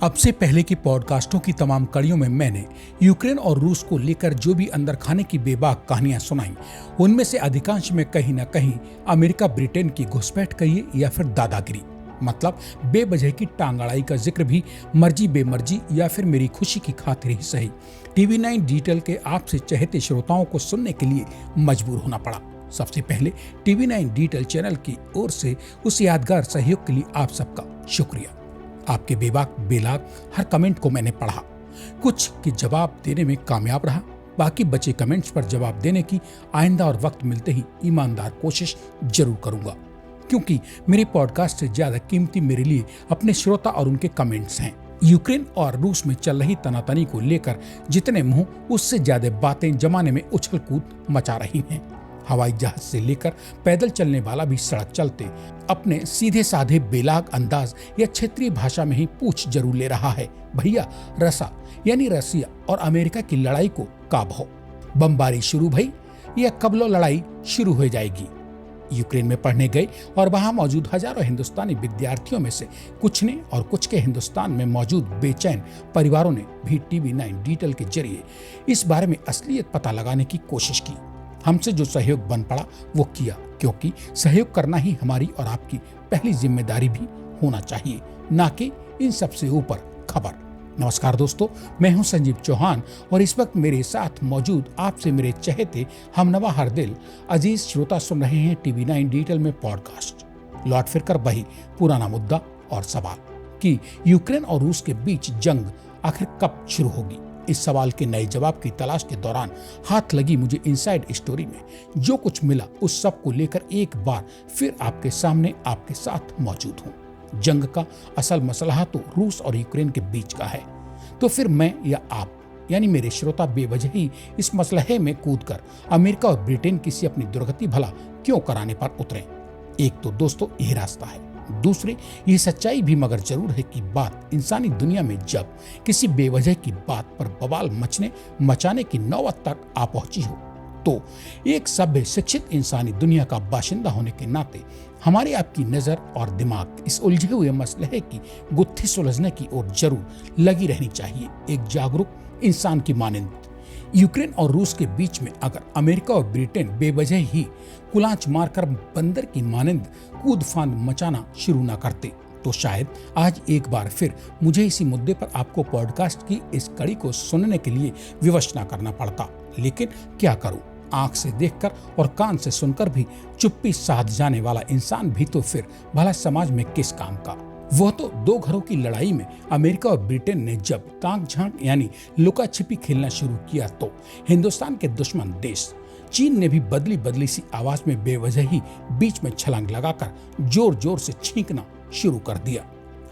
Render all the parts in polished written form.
अब से पहले की पॉडकास्टों की तमाम कड़ियों में मैंने यूक्रेन और रूस को लेकर जो भी अंदर खाने की बेबाक कहानियां सुनाई, उनमें से अधिकांश में कहीं न कहीं अमेरिका ब्रिटेन की घुसपैठ कहिए या फिर दादागिरी, मतलब बेवजह की टांग अड़ाई का जिक्र भी मर्जी बेमर्जी या फिर मेरी खुशी की खातिर ही सही टीवी 9 डिजिटल के आपसे चहेते श्रोताओं को सुनने के लिए मजबूर होना पड़ा। सबसे पहले टीवी 9 डिजिटल चैनल की ओर से उस यादगार सहयोग के लिए आप सबका शुक्रिया। आपके बेबाक बेलाग हर कमेंट को मैंने पढ़ा, कुछ के जवाब देने में कामयाब रहा, बाकी बचे कमेंट्स पर जवाब देने की आइंदा और वक्त मिलते ही ईमानदार कोशिश जरूर करूंगा, क्योंकि मेरे पॉडकास्ट से ज्यादा कीमती मेरे लिए अपने श्रोता और उनके कमेंट्स हैं। यूक्रेन और रूस में चल रही तनातनी को लेकर जितने मुंह उससे ज्यादा बातें जमाने में उछल कूद मचा रही हैं। हवाई जहाज से लेकर पैदल चलने वाला भी सड़क चलते अपने सीधे साधे बेलाग अंदाज या क्षेत्रीय भाषा में ही पूछ जरूर ले रहा है, भैया रसा यानी रसिया और अमेरिका की लड़ाई को कब हो, बमबारी शुरू भई या कबलो लड़ाई शुरू हो जाएगी। यूक्रेन में पढ़ने गए और वहां मौजूद हजारों हिंदुस्तानी विद्यार्थियों में से कुछ ने और कुछ के हिंदुस्तान में मौजूद बेचैन परिवारों ने भी टीवी 9 डिजिटल के जरिए इस बारे में असलियत पता लगाने की कोशिश की। हमसे जो सहयोग बन पड़ा वो किया, क्योंकि सहयोग करना ही हमारी और आपकी पहली जिम्मेदारी भी होना चाहिए, ना कि इन सबसे ऊपर खबर। नमस्कार दोस्तों, मैं हूं संजीव चौहान और इस वक्त मेरे साथ मौजूद आपसे मेरे चहेते हमनवा हर दिल अजीज श्रोता सुन रहे हैं टीवी 9 डिजिटल में पॉडकास्ट। लौट फिर कर वही पुराना मुद्दा और सवाल कि यूक्रेन और रूस के बीच जंग आखिर कब शुरू होगी। इस सवाल के नए जवाब की तलाश के दौरान हाथ लगी मुझे इनसाइड स्टोरी में जो कुछ मिला उस सब को लेकर एक बार फिर आपके सामने आपके साथ मौजूद हूँ। जंग का असल मसला तो रूस और यूक्रेन के बीच का है, तो फिर मैं या आप यानी मेरे श्रोता बेवजह ही इस मसलहे में कूदकर अमेरिका और ब्रिटेन किसी अपनी दुर्गति भला क्यों कराने पर उतरे। एक तो दोस्तों यही रास्ता है, दूसरे ये सच्चाई भी मगर जरूर है कि बात इंसानी दुनिया में जब किसी बेवजह की बात पर बवाल मचाने की नौबत तक आ पहुंची हो, तो एक सभ्य शिक्षित इंसानी दुनिया का बाशिंदा होने के नाते हमारी आपकी नजर और दिमाग इस उलझे हुए मसले की गुत्थी सुलझने की ओर जरूर लगी रहनी चाहिए, एक जागरूक इंसान की मानंद। यूक्रेन और रूस के बीच में अगर अमेरिका और ब्रिटेन बेवजह ही कुलांच मारकर बंदर की मानंद कूद फांद मचाना शुरू न करते, तो शायद आज एक बार फिर मुझे इसी मुद्दे पर आपको पॉडकास्ट की इस कड़ी को सुनने के लिए विवश न करना पड़ता। लेकिन क्या करूं, आंख से देखकर और कान से सुनकर भी चुप्पी साध जाने वाला इंसान भी तो फिर भला समाज में किस काम का। वह तो दो घरों की लड़ाई में अमेरिका और ब्रिटेन ने जब ताक झांक यानी लुका छिपी खेलना शुरू किया, तो हिंदुस्तान के दुश्मन देश चीन ने भी बदली बदली सी आवाज में बेवजह ही बीच में छलांग लगाकर जोर जोर से छींकना शुरू कर दिया।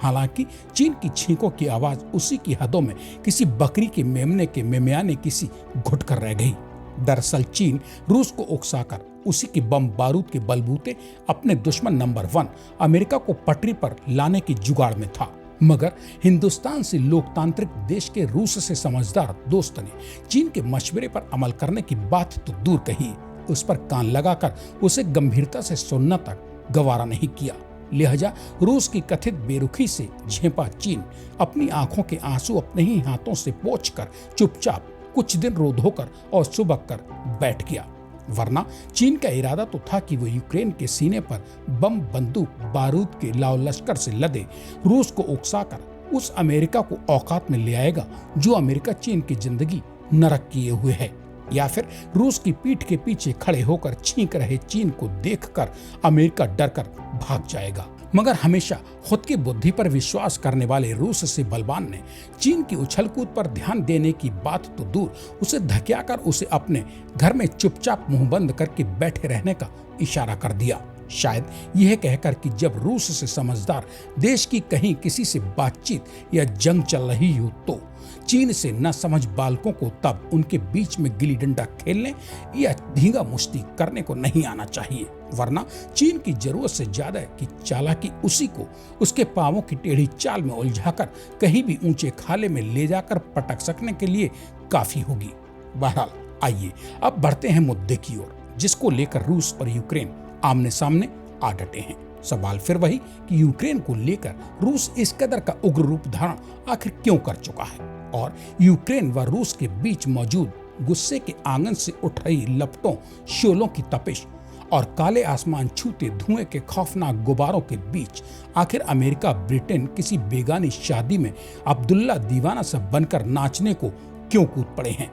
हालांकि चीन की छींकों की आवाज उसी की हदों में किसी बकरी के मेमने के मेमयाने किसी घुट कर रह गई। दरअसल चीन रूस को उकसाकर उसी के बम बारूद के बलबूते अपने दुश्मन नंबर 1 अमेरिका को पटरी पर लाने की जुगाड़ में था, मगर हिंदुस्तान से लोकतांत्रिक देश के रूस से समझदार दोस्त ने चीन के मशवरे पर अमल करने की बात तो दूर कही, उस पर कान लगाकर उसे गंभीरता से सुनना तक गवारा नहीं किया। लिहाजा रूस की कथित बेरुखी से झेपा चीन अपनी आंखों के आंसू अपने ही हाथों से पोंछकर चुपचाप कुछ दिन रो धोकर और सुबक कर बैठ गया, वरना चीन का इरादा तो था कि वो यूक्रेन के सीने पर बम बंदूक बारूद के लाव लश्कर से लदे रूस को उकसाकर उस अमेरिका को औकात में ले आएगा जो अमेरिका चीन की जिंदगी नरक किए हुए है, या फिर रूस की पीठ के पीछे खड़े होकर छींक रहे चीन को देखकर अमेरिका डरकर भाग जाएगा। मगर हमेशा खुद की बुद्धि पर विश्वास करने वाले रूस से बलवान ने चीन की उछलकूद पर ध्यान देने की बात तो दूर, उसे धकेलकर उसे अपने घर में चुपचाप मुंह बंद करके बैठे रहने का इशारा कर दिया। शायद यह कहकर कि जब रूस से समझदार देश की कहीं किसी से बातचीत या जंग चल रही हो, तो चीन से न समझ बालकों को तब उनके बीच में गिल्ली डंडा खेलने या धींगा मुश्ती करने को नहीं आना चाहिए, वरना चीन की जरूरत से ज्यादा की चालाकी उसी को उसके पांवों की टेढ़ी चाल में उलझाकर कहीं भी ऊंचे खाले में ले जाकर पटक सकने के लिए काफी होगी। बहरहाल आइए अब बढ़ते हैं मुद्दे की ओर, जिसको लेकर रूस और यूक्रेन आमने सामने आ डटे हैं। सवाल फिर वही कि यूक्रेन को लेकर रूस इस कदर का उग्र रूप धारण आखिर क्यों कर चुका है, और यूक्रेन व रूस के बीच मौजूद गुस्से के आंगन से उठ रही लपटों, शोलों की तपिश और काले आसमान छूते धुएं के खौफनाक गुबारों के बीच आखिर अमेरिका ब्रिटेन किसी बेगानी शादी में अब्दुल्ला दीवाना सा बनकर नाचने को क्यों कूद पड़े हैं।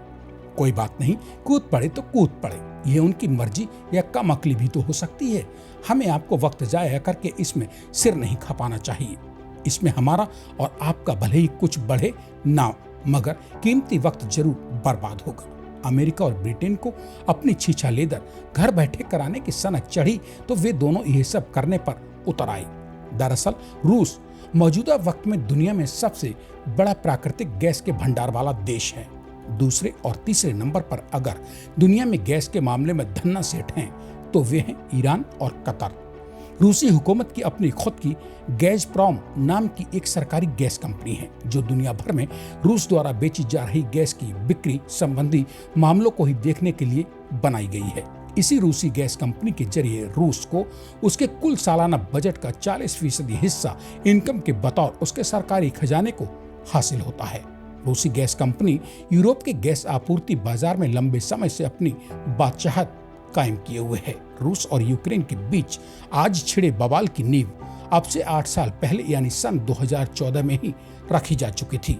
कोई बात नहीं, कूद पड़े तो कूद पड़े, ये उनकी मर्जी या कम अकली भी तो हो सकती है। हमें आपको वक्त जाया करके इसमें सिर नहीं खपाना चाहिए। इसमें हमारा और आपका भले ही कुछ बढ़े ना, मगर कीमती वक्त जरूर बर्बाद होगा। अमेरिका और ब्रिटेन को अपनी छीछा लेदर घर बैठे कराने की सनक चढ़ी तो वे दोनों ये सब करने पर उतर आए। दरअसल रूस मौजूदा वक्त में दुनिया में सबसे बड़ा प्राकृतिक गैस के भंडार वाला देश है। दूसरे और तीसरे नंबर पर अगर दुनिया में गैस के मामले में धन्ना सेठ हैं तो वे हैं ईरान और कतर। रूसी हुकूमत की अपनी खुद की गैज़प्रॉम नाम की एक सरकारी गैस कंपनी है जो दुनिया भर में रूस द्वारा बेची जा रही गैस की बिक्री संबंधी मामलों को ही देखने के लिए बनाई गई है। इसी रूसी गैस कंपनी के जरिए रूस को उसके कुल सालाना बजट का 40% हिस्सा इनकम के बतौर उसके सरकारी खजाने को हासिल होता है। रूसी गैस कंपनी यूरोप के गैस आपूर्ति बाजार में लंबे समय से अपनी बादशाहत कायम किए हुए है। रूस और यूक्रेन के बीच आज छिड़े बवाल की नींव अब से 8 साल पहले यानी सन 2014 में ही रखी जा चुकी थी,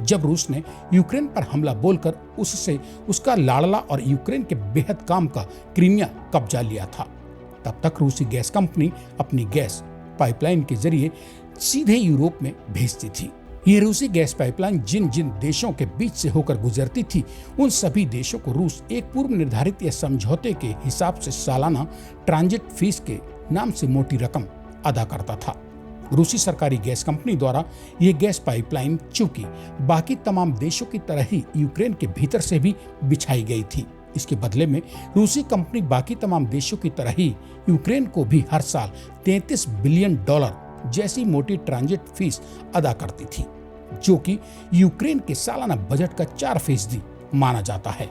जब रूस ने यूक्रेन पर हमला बोलकर उससे उसका लाड़ला और यूक्रेन के बेहद काम का क्रीमिया कब्जा लिया था। तब तक रूसी गैस कंपनी अपनी गैस पाइपलाइन के जरिए सीधे यूरोप में भेजती थी। ये रूसी गैस पाइपलाइन जिन जिन देशों के बीच से होकर गुजरती थी उन सभी देशों को रूस एक पूर्व निर्धारित या समझौते के हिसाब से सालाना ट्रांजिट फीस के नाम से मोटी रकम अदा करता था। रूसी सरकारी गैस कंपनी द्वारा ये गैस पाइपलाइन चूंकि बाकी तमाम देशों की तरह ही यूक्रेन के भीतर से भी बिछाई गई थी, इसके बदले में रूसी कंपनी बाकी तमाम देशों की तरह ही यूक्रेन को भी हर साल $33 बिलियन जैसी मोटी ट्रांजिट फीस अदा करती थी, जो कि यूक्रेन के सालाना बजट का 4% माना जाता है।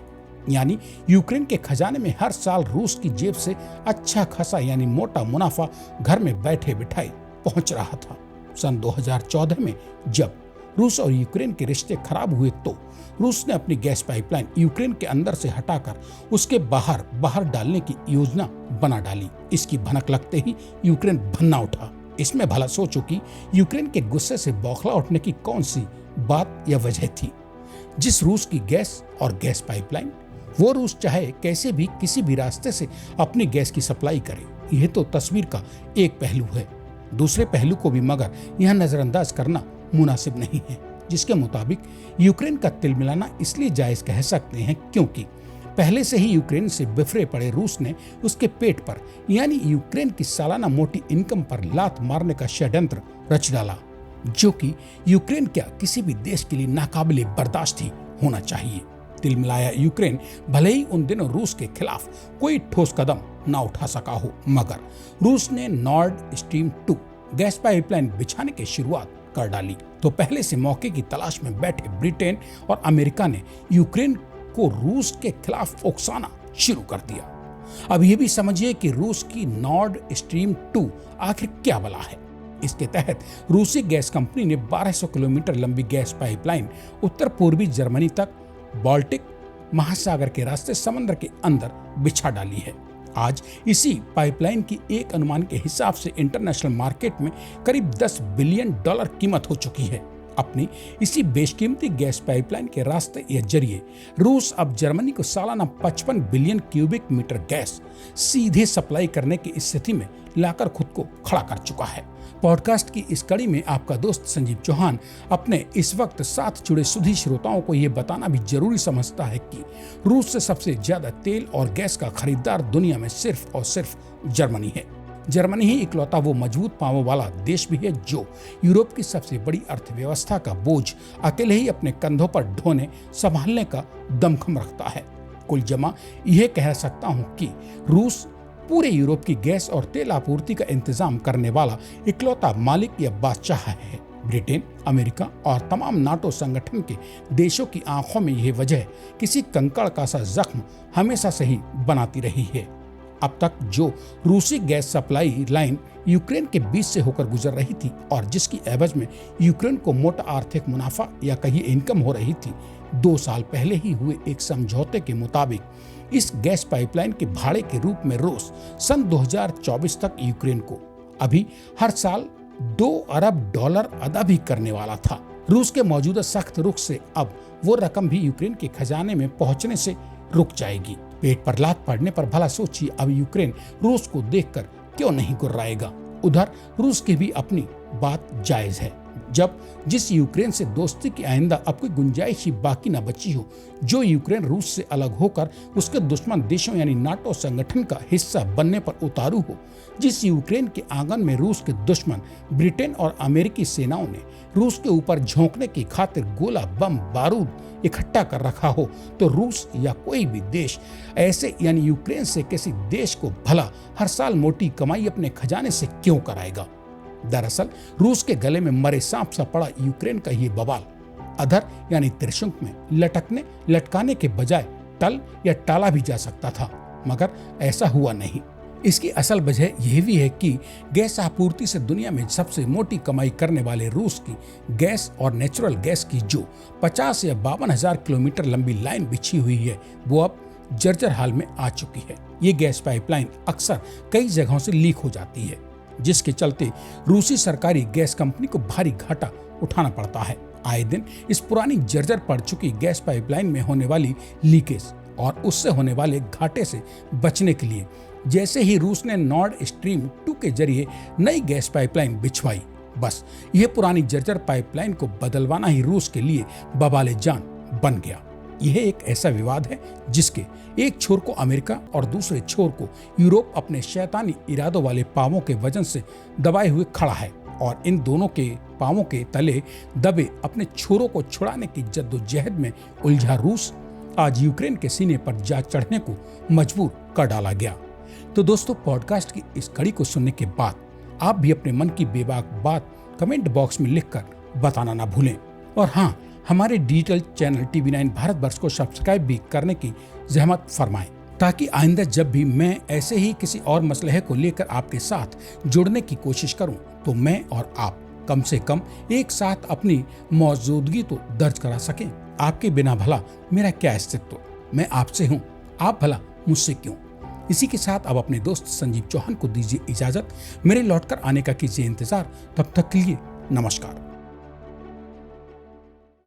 यानी यूक्रेन के खजाने में हर साल रूस की जेब से अच्छा खासा यानी मोटा मुनाफा घर में बैठे बिठाए पहुंच रहा था। सन 2014 में जब रूस और यूक्रेन के रिश्ते खराब हुए तो रूस ने अपनी गैस पाइपलाइन यूक्रेन के अंदर से हटाकर उसके बाहर डालने की योजना बना डाली। इसकी भनक लगते ही यूक्रेन भन्ना उठा। इसमें भला सोचो कि यूक्रेन के गुस्से से बौखला उठने की कौन सी बात या वजह थी। जिस रूस की गैस और गैस पाइपलाइन, वो रूस चाहे कैसे भी किसी भी रास्ते से अपनी गैस की सप्लाई करे। यह तो तस्वीर का एक पहलू है। दूसरे पहलू को भी मगर यहाँ नजरअंदाज करना मुनासिब नहीं है, जिसके मुताबिक यूक्रेन का तिलमिलाना इसलिए जायज कह सकते हैं क्योंकि पहले से ही यूक्रेन से बिफरे पड़े रूस ने उसके पेट पर यानी यूक्रेन की सालाना मोटी इनकम पर लात मारने का षड्यंत्र रच डाला, जो कि यूक्रेन क्या किसी भी देश के लिए नाकाबिले बर्दाश्त ही होना चाहिए। तिलमिलाया यूक्रेन भले ही उन दिनों रूस के खिलाफ कोई ठोस कदम न उठा सका हो, मगर रूस ने नॉर्ड स्ट्रीम 2 गैस पाइपलाइन बिछाने की शुरुआत कर डाली तो पहले से मौके की तलाश में बैठे ब्रिटेन और अमेरिका ने यूक्रेन को रूस के खिलाफ उकसाना शुरू कर दिया। अब ये भी समझिए कि रूस की नॉर्ड स्ट्रीम 2 आखिर क्या बला है। इसके तहत रूसी गैस कंपनी ने 1200 किलोमीटर लंबी गैस पाइपलाइन उत्तर पूर्वी जर्मनी तक बाल्टिक महासागर के रास्ते समंदर के अंदर बिछा डाली है। आज इसी पाइपलाइन की एक अनुमान के हिसाब से इंटरनेशनल मार्केट में करीब $10 बिलियन कीमत हो चुकी है। अपनी इसी बेशकीमती गैस पाइपलाइन के रास्ते या जरिए रूस अब जर्मनी को सालाना 55 बिलियन क्यूबिक मीटर गैस सीधे सप्लाई करने की स्थिति में लाकर खुद को खड़ा कर चुका है। पॉडकास्ट की इस कड़ी में आपका दोस्त संजीव चौहान अपने इस वक्त साथ जुड़े सुधी श्रोताओं को ये बताना भी जरूरी समझता है कि रूस से सबसे ज्यादा तेल और गैस का खरीदार दुनिया में सिर्फ और सिर्फ जर्मनी है। जर्मनी ही इकलौता वो मजबूत पांवों वाला देश भी है जो यूरोप की सबसे बड़ी अर्थव्यवस्था का बोझ अकेले ही अपने कंधों पर ढोने संभालने का दमखम रखता है। कुल जमा यह कह सकता हूं कि रूस पूरे यूरोप की गैस और तेल आपूर्ति का इंतजाम करने वाला इकलौता मालिक या बादशाह है। ब्रिटेन, अमेरिका और तमाम नाटो संगठन के देशों की आंखों में यह वजह किसी कंकड़ का सा जख्म हमेशा से ही बनाती रही है। अब तक जो रूसी गैस सप्लाई लाइन यूक्रेन के बीच से होकर गुजर रही थी और जिसकी एवज में यूक्रेन को मोटा आर्थिक मुनाफा या कहीं इनकम हो रही थी, 2 साल पहले ही हुए एक समझौते के मुताबिक इस गैस पाइपलाइन के भाड़े के रूप में रूस सन 2024 तक यूक्रेन को अभी हर साल $2 अरब अदा भी करने वाला था। रूस के मौजूदा सख्त रुख से अब वो रकम भी यूक्रेन के खजाने में पहुंचने से रुक जाएगी। पेट पर लात पड़ने पर भला सोचिए, अब यूक्रेन रूस को देखकर क्यों नहीं गुर्राएगा। उधर रूस की भी अपनी बात जायज है, जब जिस यूक्रेन से दोस्ती की आइंदा अब कोई गुंजाइश ही बाकी न बची हो, जो यूक्रेन रूस से अलग होकर उसके दुश्मन देशों यानी नाटो संगठन का हिस्सा बनने पर उतारू हो, जिस यूक्रेन के आंगन में रूस के दुश्मन ब्रिटेन और अमेरिकी सेनाओं ने रूस के ऊपर झोंकने की खातिर गोला बम बारूद इकट्ठा कर रखा हो, तो रूस या कोई भी देश ऐसे यानी यूक्रेन से किसी देश को भला हर साल मोटी कमाई अपने खजाने से क्यों कराएगा। दरअसल रूस के गले में मरे सांप सा पड़ा यूक्रेन का ये बवाल अधर यानी त्रिशंक में लटकाने के बजाय टल या टाला भी जा सकता था, मगर ऐसा हुआ नहीं। इसकी असल वजह यह भी है कि गैस आपूर्ति से दुनिया में सबसे मोटी कमाई करने वाले रूस की गैस और नेचुरल गैस की जो 50 या 52,000 किलोमीटर लंबी लाइन बिछी हुई है, वो अब जर्जर हाल में आ चुकी है। ये गैस पाइपलाइन अक्सर कई जगहों से लीक हो जाती है, जिसके चलते रूसी सरकारी गैस कंपनी को भारी घाटा उठाना पड़ता है। आए दिन इस पुरानी जर्जर पड़ चुकी गैस पाइपलाइन में होने वाली लीकेज और उससे होने वाले घाटे से बचने के लिए जैसे ही रूस ने नॉर्ड स्ट्रीम 2 के जरिए नई गैस पाइपलाइन बिछवाई, बस यह पुरानी जर्जर पाइपलाइन को बदलवाना ही रूस के लिए बवाले जान बन गया। यह एक ऐसा विवाद है जिसके एक छोर को अमेरिका और दूसरे छोर को यूरोप अपने शैतानी इरादों वाले पांवों के वजन से दबाए हुए खड़ा है, और इन दोनों के पांवों के तले दबे अपने छोरों को छुड़ाने की जद्दोजहद में उलझा रूस आज यूक्रेन के सीने पर जा चढ़ने को मजबूर कर डाला गया। तो दोस्तों, पॉडकास्ट की इस कड़ी को सुनने के बाद आप भी अपने मन की बेबाक बात कमेंट बॉक्स में लिखकर बताना ना भूलें, और हाँ, हमारे डिजिटल चैनल TV9 भारतवर्ष को सब्सक्राइब भी करने की जहमत फरमाएं, ताकि आइंदा जब भी मैं ऐसे ही किसी और मसले को लेकर आपके साथ जुड़ने की कोशिश करूं, तो मैं और आप कम से कम एक साथ अपनी मौजूदगी तो दर्ज करा सकें। आपके बिना भला मेरा क्या अस्तित्व, मैं आपसे हूँ, आप भला मुझसे क्यों। इसी के साथ अब अपने दोस्त संजीव चौहान को दीजिए इजाजत। मेरे लौटकर आने का कीजिए इंतजार। तब तक के लिए नमस्कार।